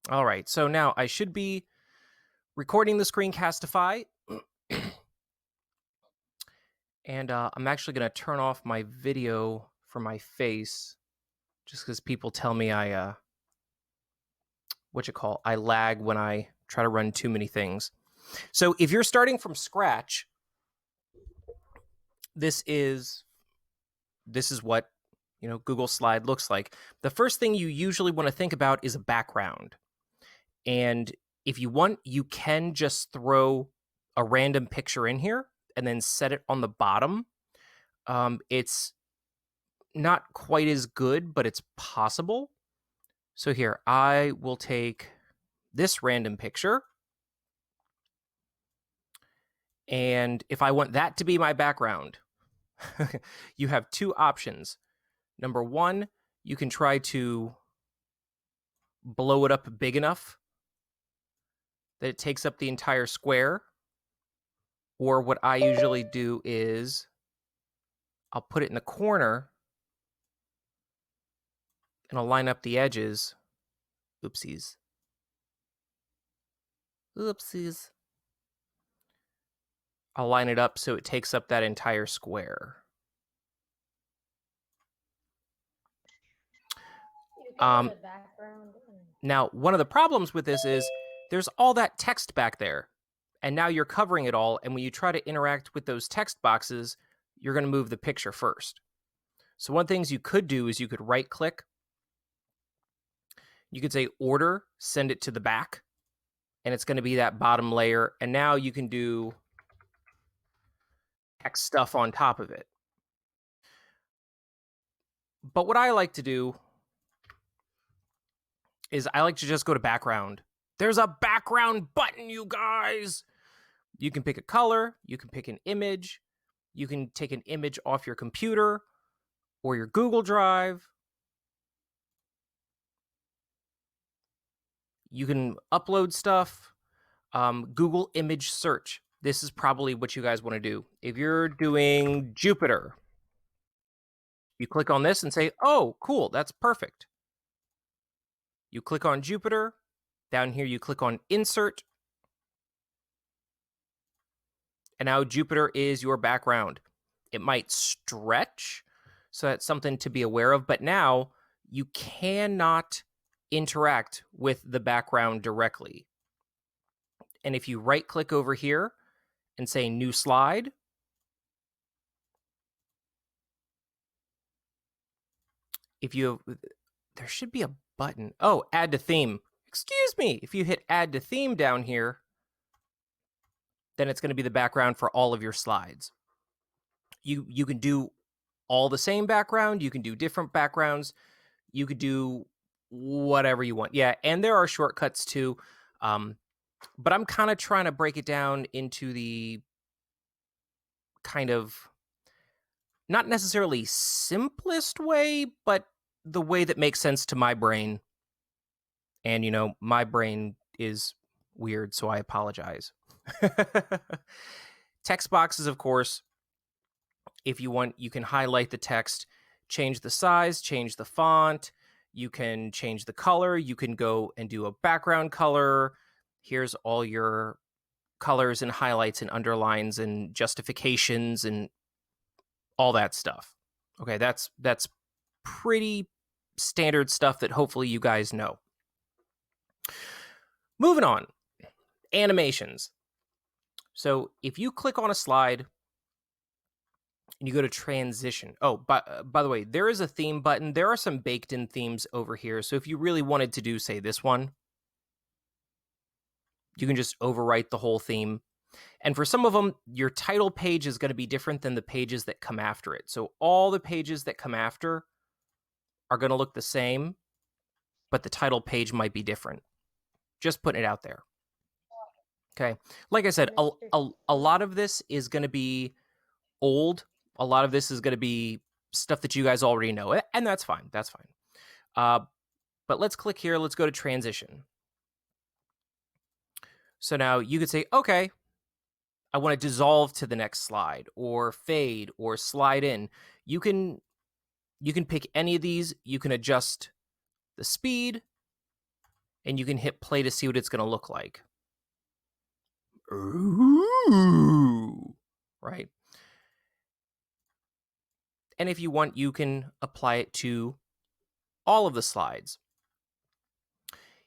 All right, so now I should be recording the screencastify, and I'm actually going to turn off my video for my face just because people tell me I lag when I try to run too many things. So if you're starting from scratch, this is what Google Slide looks like. The first thing you usually want to think about is a background. And if you want, you can just throw a random picture in here and then set it on the bottom. It's not quite as good, but it's possible. So here, I will take this random picture. And if I want that to be my background, you have two options. Number one, you can try to blow it up big enough that it takes up the entire square. Or what I usually do is I'll put it in the corner and I'll line up the edges. Oopsies. Oopsies. I'll line it up so it takes up that entire square. Now, one of the problems with this is there's all that text back there, and now you're covering it all, and when you try to interact with those text boxes, you're going to move the picture first. So one of the things you could do is you could right-click. You could say Order, send it to the back, and it's going to be that bottom layer, and now you can do text stuff on top of it. But what I like to do is I like to just go to background. There's a background button, you guys. You can pick a color, you can pick an image, you can take an image off your computer or your Google Drive. You can upload stuff. Google image search. This is probably what you guys want to do. If you're doing Jupiter, you click on this and say, oh, cool, that's perfect. You click on Jupiter. Down here, you click on Insert. And now Jupiter is your background. It might stretch, so that's something to be aware of. But now you cannot interact with the background directly. And if you right-click over here and say New Slide, there should be a button. Oh, Add to Theme. Excuse me. If you hit Add to Theme down here, then it's going to be the background for all of your slides. You can do all the same background. You can do different backgrounds. You could do whatever you want. Yeah, and there are shortcuts too. But I'm kind of trying to break it down into the kind of not necessarily simplest way, but the way that makes sense to my brain. And, my brain is weird, so I apologize. Text boxes, of course, if you want, you can highlight the text, change the size, change the font. You can change the color. You can go and do a background color. Here's all your colors and highlights and underlines and justifications and all that stuff. Okay, that's pretty standard stuff that hopefully you guys know. Moving on, animations. So if you click on a slide and you go to transition. Oh, by the way, there is a theme button. There are some baked in themes over here. So if you really wanted to do, say, this one, you can just overwrite the whole theme. And for some of them, your title page is going to be different than the pages that come after it. So all the pages that come after are going to look the same, but the title page might be different. Just putting it out there. Okay. Like I said, a lot of this is going to be old. A lot of this is going to be stuff that you guys already know, and that's fine. That's fine. But let's click here. Let's go to transition. So now you could say, okay, I want to dissolve to the next slide or fade or slide in. You can pick any of these. You can adjust the speed. and you can hit play to see what it's going to look like. Ooh, right? And if you want, you can apply it to all of the slides.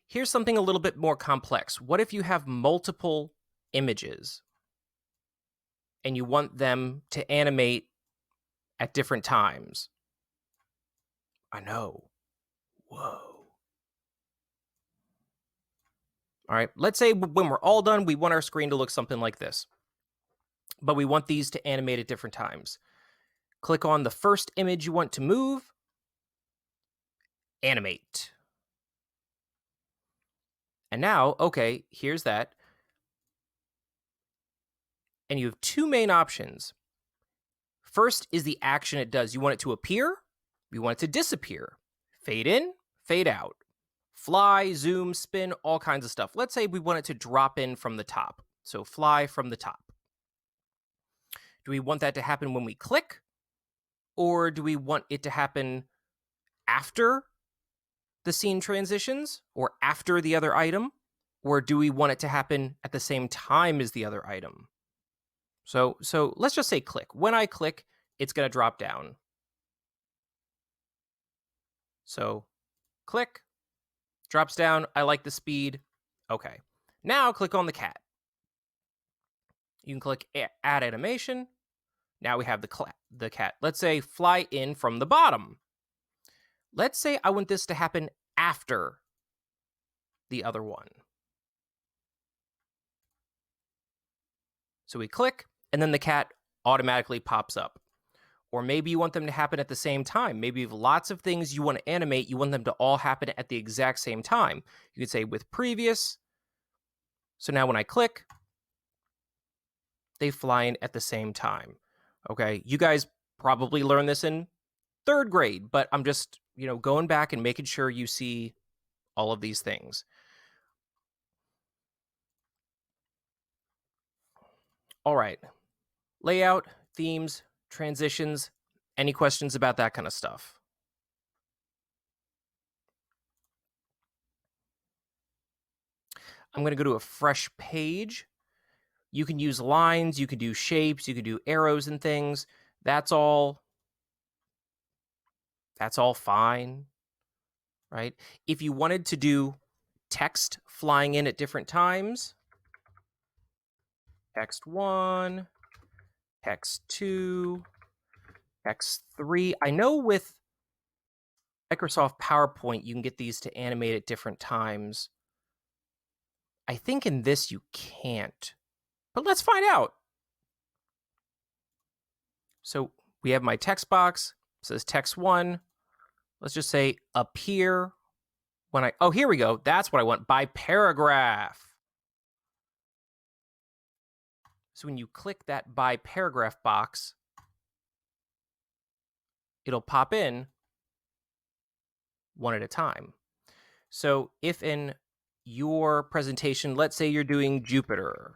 Here's something a little bit more complex. What if you have multiple images and you want them to animate at different times? I know. Whoa. All right, let's say when we're all done, we want our screen to look something like this, but we want these to animate at different times. Click on the first image you want to move, animate. And now, okay, here's that. And you have two main options. First is the action it does. You want it to appear, you want it to disappear. Fade in, fade out. Fly, zoom, spin, all kinds of stuff. Let's say we want it to drop in from the top. So fly from the top. Do we want that to happen when we click? Or do we want it to happen after the scene transitions or after the other item? Or do we want it to happen at the same time as the other item? So let's just say click. When I click, it's going to drop down. So click, drops down. I like the speed. Okay. Now click on the cat. You can click add animation. Now we have the cat. Let's say fly in from the bottom. Let's say I want this to happen after the other one. So we click, and then the cat automatically pops up. Or maybe you want them to happen at the same time. Maybe you have lots of things you want to animate. You want them to all happen at the exact same time. You could say with previous. So now when I click, they fly in at the same time. Okay, you guys probably learned this in 3rd grade, but I'm just, going back and making sure you see all of these things. All right, layout, themes, transitions. Any questions about that kind of stuff? I'm going to go to a fresh page. You can use lines, you can do shapes, you can do arrows and things. That's all fine, right? If you wanted to do text flying in at different times, text 1, text 2, text 3. I know with Microsoft PowerPoint, you can get these to animate at different times. I think in this you can't, but let's find out. So we have my text box, it says text 1. Let's just say appear when oh, here we go. That's what I want, by paragraph. So when you click that by paragraph box, it'll pop in one at a time. So if in your presentation, let's say you're doing Jupiter,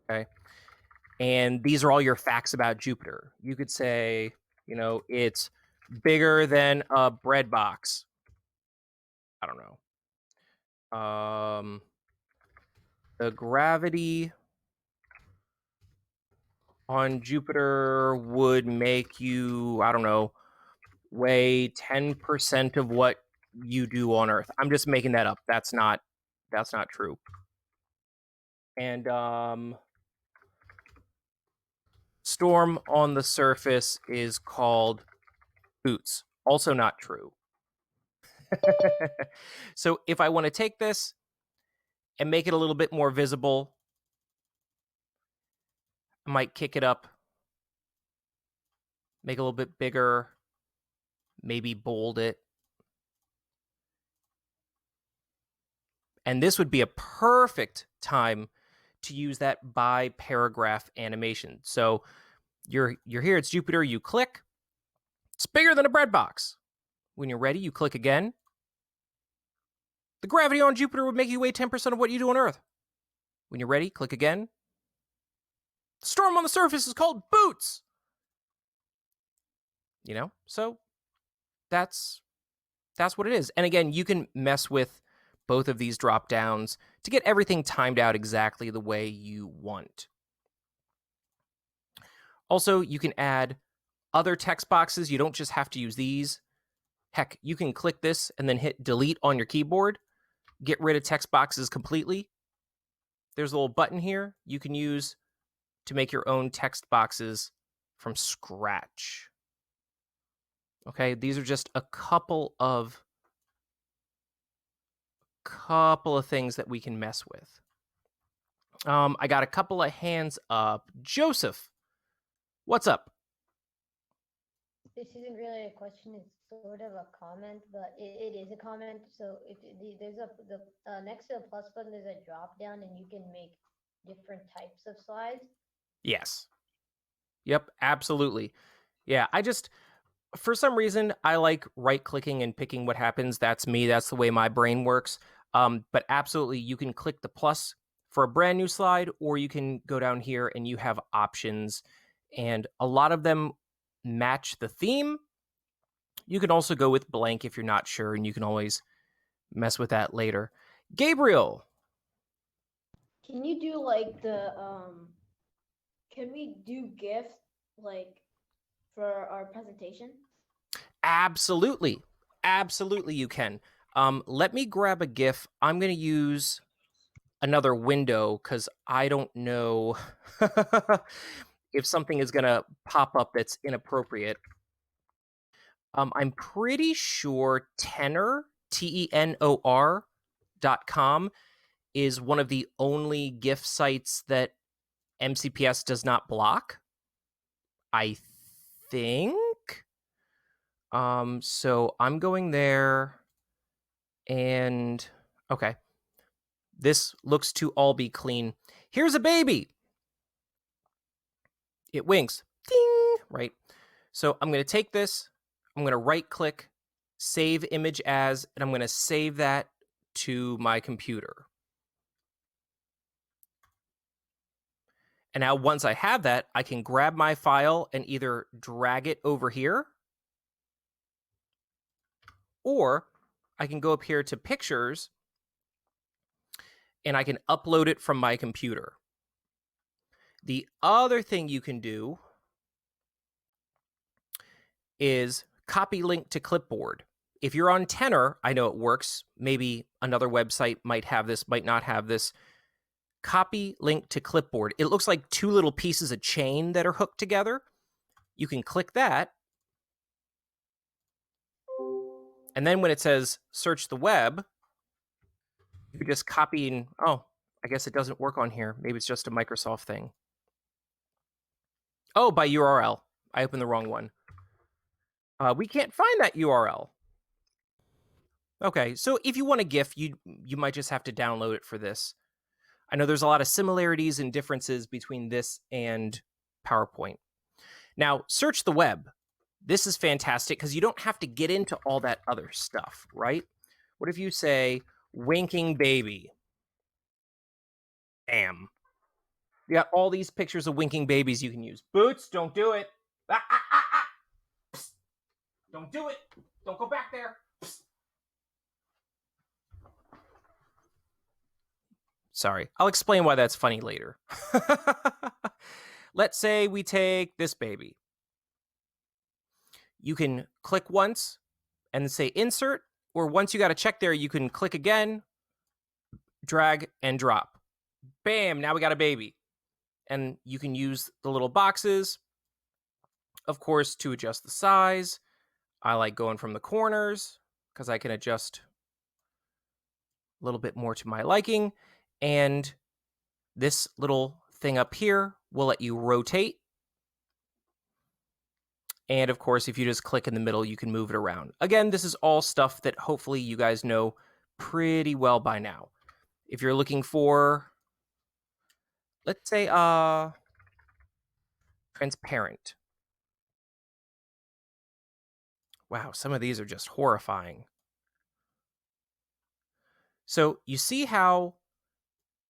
okay, and these are all your facts about Jupiter, you could say, it's bigger than a bread box. I don't know. The gravity on Jupiter would make you, I don't know, weigh 10% of what you do on Earth. I'm just making that up. That's not true. And storm on the surface is called boots. Also not true. So if I want to take this and make it a little bit more visible, I might kick it up, make it a little bit bigger, maybe bold it. And this would be a perfect time to use that by paragraph animation. So you're here, it's Jupiter, you click, it's bigger than a bread box. When you're ready, you click again. The gravity on Jupiter would make you weigh 10% of what you do on Earth. When you're ready, click again. The storm on the surface is called boots. So that's what it is. And again, you can mess with both of these drop downs to get everything timed out exactly the way you want. Also, you can add other text boxes. You don't just have to use these. Heck, you can click this and then hit delete on your keyboard. Get rid of text boxes completely. There's a little button here you can use to make your own text boxes from scratch. Okay, these are just a couple of things that we can mess with. I got a couple of hands up. Joseph, what's up? This isn't really a question; it's sort of a comment, but it is a comment. So if there's next to the plus button, there's a drop down, and you can make different types of slides. Yes. Yep, absolutely. Yeah, for some reason, I like right-clicking and picking what happens. That's me. That's the way my brain works. But absolutely, you can click the plus for a brand new slide, or you can go down here and you have options. And a lot of them match the theme. You can also go with blank if you're not sure, and you can always mess with that later. Gabriel. Can you do like can we do gifts like for our presentation? Absolutely. Absolutely, you can. Let me grab a GIF. I'm going to use another window because I don't know if something is going to pop up that's inappropriate. I'm pretty sure Tenor, TENOR.com, is one of the only GIF sites that MCPS does not block, I think. So I'm going there, and okay. This looks to all be clean. Here's a baby. It winks. Ding! Right. So I'm going to take this. I'm going to right click, save image as, and I'm going to save that to my computer. And now once I have that, I can grab my file and either drag it over here, or I can go up here to pictures and I can upload it from my computer. The other thing you can do is copy link to clipboard. If you're on Tenor, I know it works. Maybe another website might have this, might not have this. Copy link to clipboard. It looks like two little pieces of chain that are hooked together. You can click that. And then when it says search the web, you just copy and, oh, I guess it doesn't work on here. Maybe it's just a Microsoft thing. Oh, by URL. I opened the wrong one. We can't find that URL. Okay, so if you want a GIF, you might just have to download it for this. I know there's a lot of similarities and differences between this and PowerPoint. Now, search the web. This is fantastic because you don't have to get into all that other stuff, right? What if you say winking baby? Bam. You got all these pictures of winking babies you can use. Boots, don't do it. Ah, ah, ah, ah. Psst. Don't do it. Don't go back there. Psst. Sorry, I'll explain why that's funny later. Let's say we take this baby. You can click once and say insert, or once you got a check there, you can click again, drag and drop. Bam, now we got a baby. And you can use the little boxes, of course, to adjust the size. I like going from the corners because I can adjust a little bit more to my liking. And this little thing up here will let you rotate. And of course, if you just click in the middle, you can move it around. Again, this is all stuff that hopefully you guys know pretty well by now. If you're looking for, let's say, transparent. Wow, some of these are just horrifying. So you see how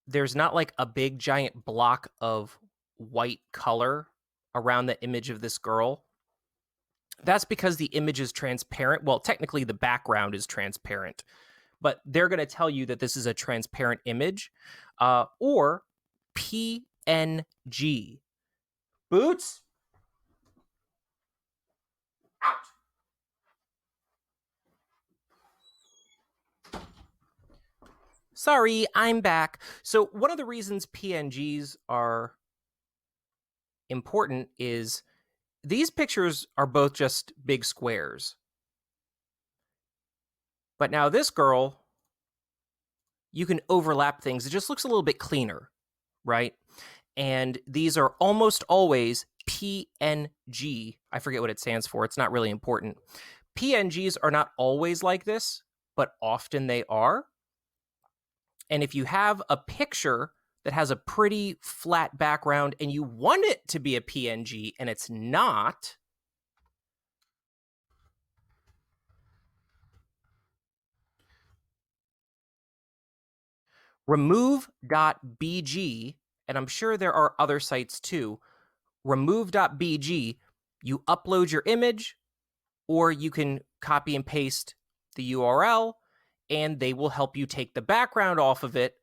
there's not like a big giant block of white color around the image of this girl? That's because the image is transparent. Well, technically the background is transparent, but they're going to tell you that this is a transparent image, or PNG. Boots? Out. Sorry, I'm back. So one of the reasons PNGs are important is these pictures are both just big squares. But now this girl, you can overlap things. It just looks a little bit cleaner, right? And these are almost always PNG. I forget what it stands for. It's not really important. PNGs are not always like this, but often they are. And if you have a picture that has a pretty flat background and you want it to be a PNG and it's not, remove.bg, and I'm sure there are other sites too, remove.bg, you upload your image, or you can copy and paste the URL, and they will help you take the background off of it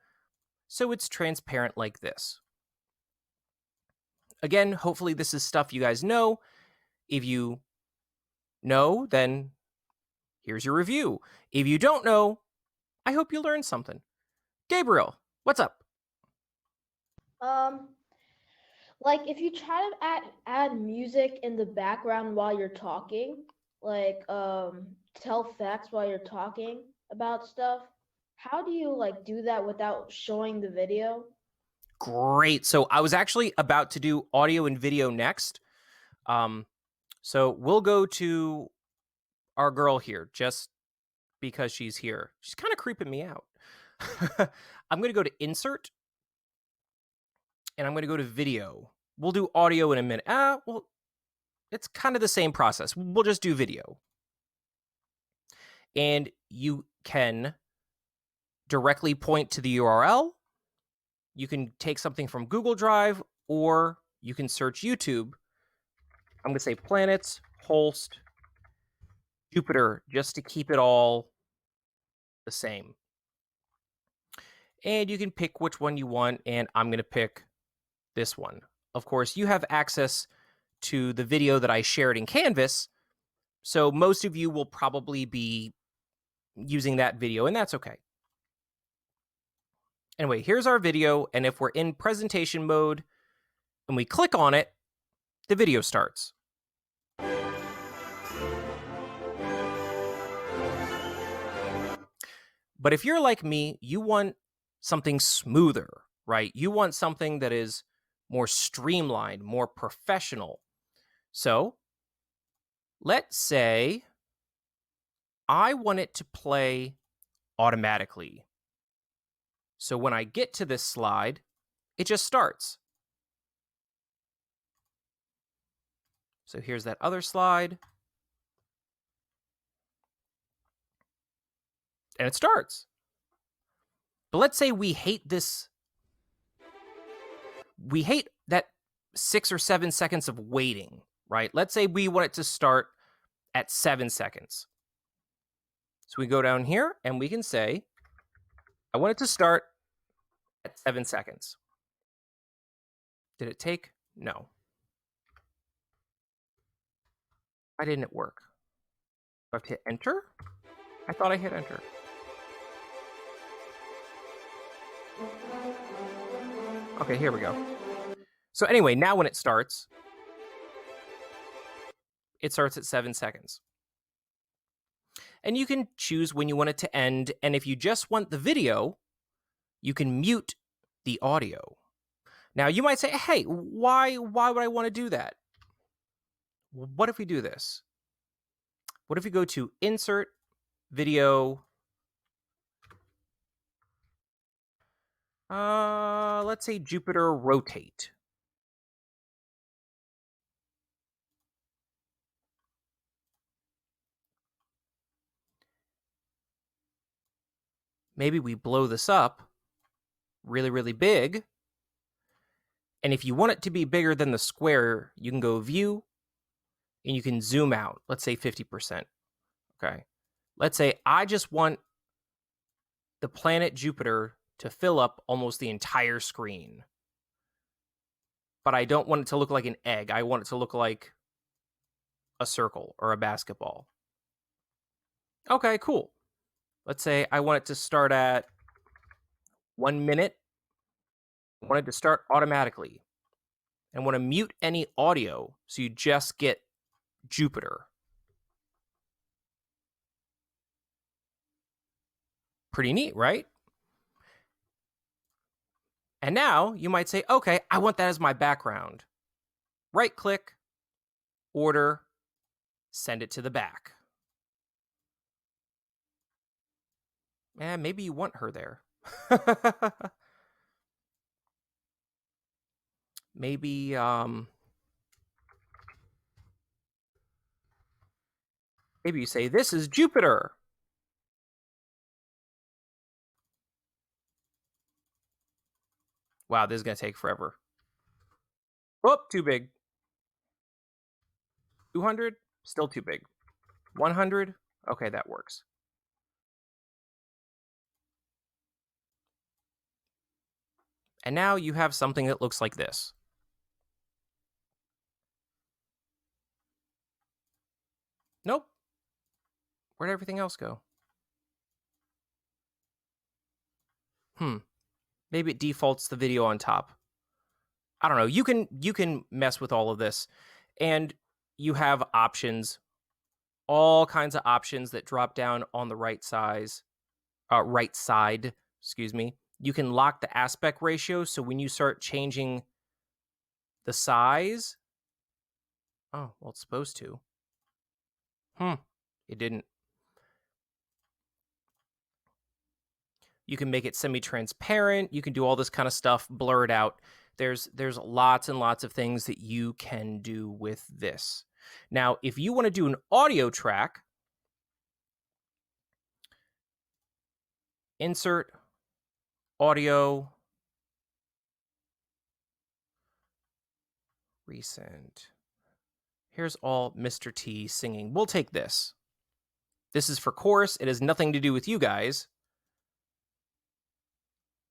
so it's transparent like this. Again, hopefully this is stuff you guys know. If you know, then here's your review. If you don't know, I hope you learned something. Gabriel, what's up? Like if you try to add music in the background while you're talking, like tell facts while you're talking about stuff, how do you like do that without showing the video? Great. So I was actually about to do audio and video next. So we'll go to our girl here just because she's here. She's kind of creeping me out. I'm going to go to insert and I'm going to go to video. We'll do audio in a minute. Well, it's kind of the same process. We'll just do video. And you can directly point to the URL. You can take something from Google Drive, or you can search YouTube. I'm going to say planets, Holst, Jupiter, just to keep it all the same. And you can pick which one you want, and I'm going to pick this one. Of course, you have access to the video that I shared in Canvas, so most of you will probably be using that video, and that's okay. Anyway, here's our video, and if we're in presentation mode and we click on it, the video starts. But if you're like me, you want something smoother, right? You want something that is more streamlined, more professional. So let's say I want it to play automatically. So when I get to this slide, it just starts. So here's that other slide. And it starts. But let's say we hate this. We hate that 6 or 7 seconds of waiting, right? Let's say we want it to start at 7 seconds. So we go down here and we can say, I want it to start at 7 seconds. Did it take? No. Why didn't it work? Do I have to hit enter? I thought I hit enter. Okay, here we go. So anyway, now when it starts at 7 seconds. And you can choose when you want it to end. And if you just want the video, you can mute the audio. Now you might say, hey, why would I want to do that? What if we do this? What if we go to insert video? Let's say Jupiter rotate. Maybe we blow this up really, really big. And if you want it to be bigger than the square, you can go view and you can zoom out. Let's say 50%. Okay. Let's say I just want the planet Jupiter to fill up almost the entire screen. But I don't want it to look like an egg. I want it to look like a circle or a basketball. Okay, cool. Let's say I want it to start at 1 minute. I want it to start automatically. I want to mute any audio so you just get Jupiter. Pretty neat, right? And now you might say, okay, I want that as my background. Right click, order, send it to the back. And maybe you want her there. Maybe maybe you say, this is Jupiter. Wow, this is going to take forever. Oh, too big. 200, still too big. 100, okay, that works. And now you have something that looks like this. Nope. Where'd everything else go? Maybe it defaults the video on top. I don't know. You can mess with all of this, and you have options, all kinds of options that drop down on the right side. Excuse me. You can lock the aspect ratio, so when you start changing the size, oh well, it's supposed to. It didn't. You can make it semi-transparent. You can do all this kind of stuff, blur it out. There's lots and lots of things that you can do with this. Now, if you want to do an audio track, insert audio, recent. Here's all Mr. T singing. We'll take this. This is for chorus. It has nothing to do with you guys.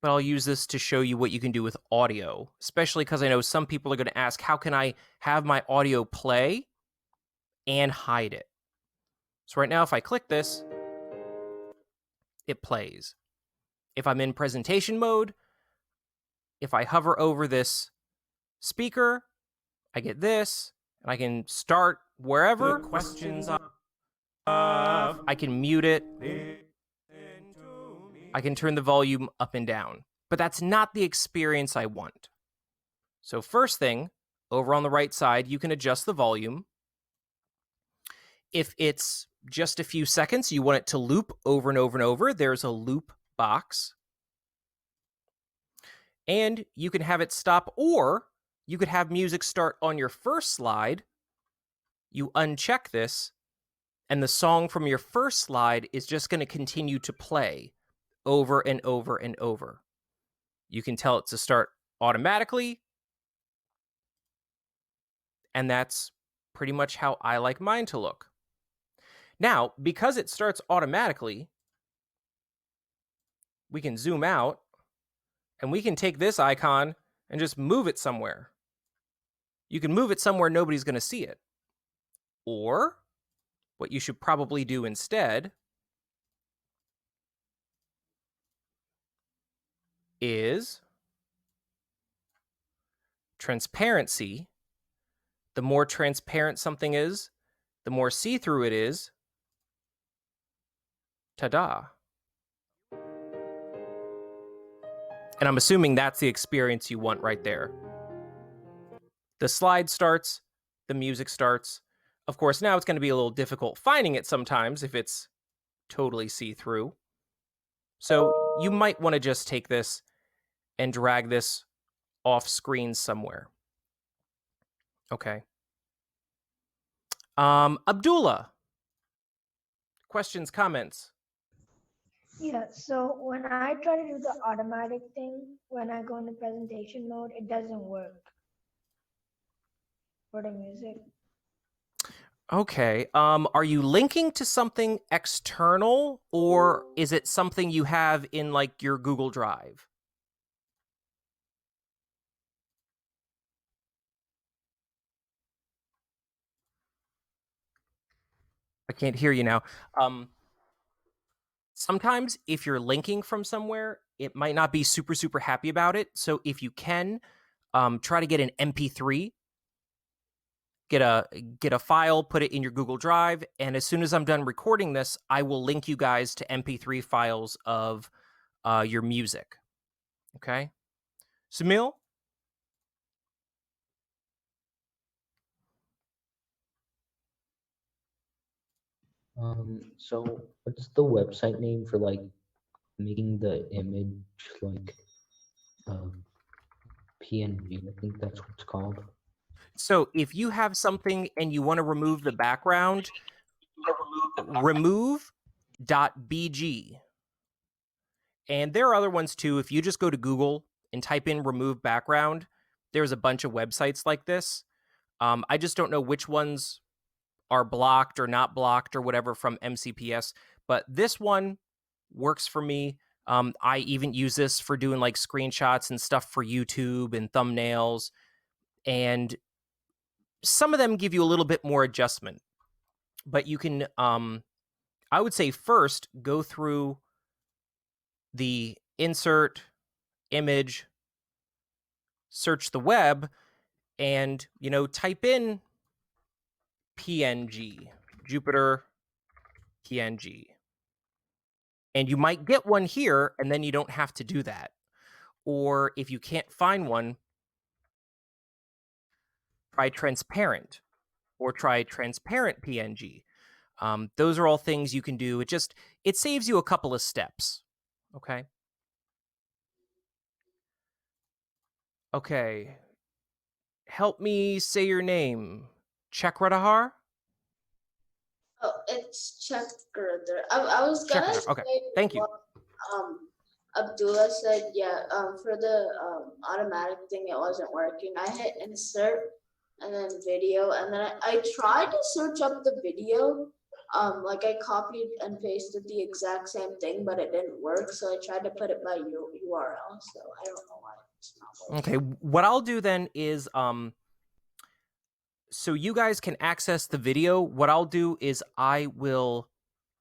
But I'll use this to show you what you can do with audio, especially because I know some people are going to ask, how can I have my audio play and hide it? So right now, if I click this, it plays. If I'm in presentation mode, if I hover over this speaker, I get this, and I can start wherever. The questions I can mute it. I can turn the volume up and down. But that's not the experience I want. So first thing, over on the right side, you can adjust the volume. If it's just a few seconds, you want it to loop over and over and over, there's a loop box. And you can have it stop, or you could have music start on your first slide. You uncheck this, and the song from your first slide is just going to continue to play over and over and over. You can tell it to start automatically, and that's pretty much how I like mine to look. Now, because it starts automatically, we can zoom out, and we can take this icon and just move it somewhere. You can move it somewhere nobody's going to see it. Or, what you should probably do instead is transparency. The more transparent something is, the more see-through it is. Ta-da. And I'm assuming that's the experience you want right there. The slide starts, the music starts. Of course, now it's going to be a little difficult finding it sometimes if it's totally see-through. So you might want to just take this and drag this off screen somewhere. Okay. Abdullah. Questions, comments? Yeah, so when I try to do the automatic thing, when I go into presentation mode, it doesn't work for the music. Okay. Are you linking to something external, or is it something you have in like your Google Drive? I can't hear you now. Sometimes if you're linking from somewhere, it might not be super happy about it. So if you can, try to get an MP3, get a file, put it in your Google Drive, and as soon as I'm done recording this, I will link you guys to MP3 files of your music. Okay, Samil. So what's the website name for like making the image like um, PNG? I think that's what it's called. So if you have something and you want to remove the background, remove.bg. And there are other ones too. If you just go to Google and type in remove background, there's a bunch of websites like this. I just don't know which ones are blocked or not blocked or whatever from MCPS, but this one works for me. I even use this for doing like screenshots and stuff for YouTube and thumbnails. And some of them give you a little bit more adjustment, but you can, I would say first go through the insert image, search the web, and type in PNG, Jupiter PNG, and you might get one here, and then you don't have to do that. Or if you can't find one, try transparent, or try transparent PNG. Those are all things you can do. It saves you a couple of steps. Okay. Okay. Help me say your name. Chakradahar? Oh, it's checker. I was gonna Chakradahar. Okay. say Thank you. what um Abdullah said. Yeah, for the automatic thing, it wasn't working. I hit insert and then video, and then I tried to search up the video. Like I copied and pasted the exact same thing, but it didn't work. So I tried to put it by URL. So I don't know why it's not working. Okay. What I'll do then is so you guys can access the video. What I'll do is I will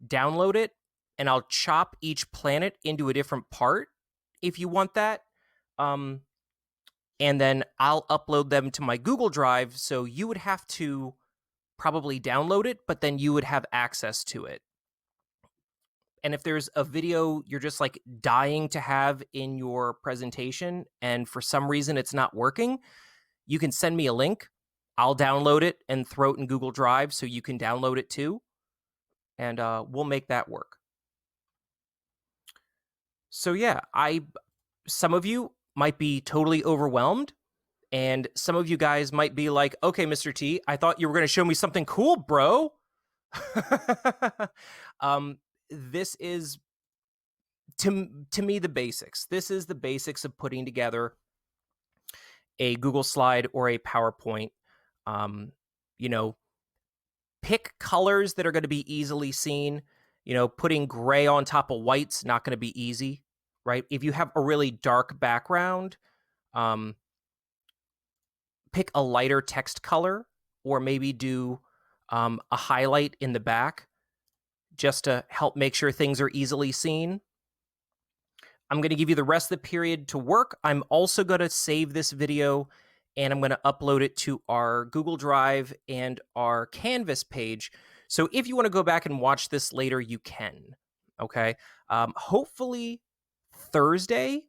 download it and I'll chop each planet into a different part if you want that. Um, and then I'll upload them to my Google Drive. So you would have to probably download it, but then you would have access to it. And if there's a video you're just like dying to have in your presentation and for some reason it's not working, you can send me a link. I'll download it and throw it in Google Drive so you can download it too. And we'll make that work. So yeah, some of you might be totally overwhelmed, and some of you guys might be like, okay, Mr. T, I thought you were going to show me something cool, bro. This is to me the basics. This is the basics of putting together a Google slide or a PowerPoint. You know, pick colors that are going to be easily seen. Putting gray on top of white's not going to be easy, right? If you have a really dark background, pick a lighter text color, or maybe do a highlight in the back just to help make sure things are easily seen. I'm going to give you the rest of the period to work. I'm also going to save this video and I'm going to upload it to our Google Drive and our Canvas page. So if you want to go back and watch this later, you can. Okay. Hopefully Thursday,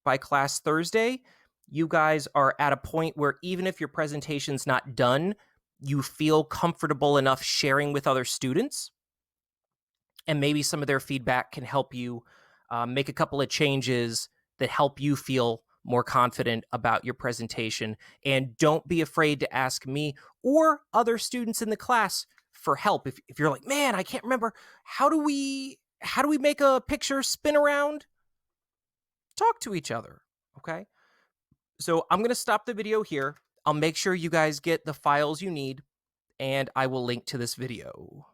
by class Thursday, you guys are at a point where even if your presentation's not done, you feel comfortable enough sharing with other students. And maybe some of their feedback can help you make a couple of changes that help you feel more confident about your presentation. And don't be afraid to ask me or other students in the class for help. If you're like, man, I can't remember, how do we make a picture spin around? Talk to each other, okay? So I'm going to stop the video here. I'll make sure you guys get the files you need, and I will link to this video.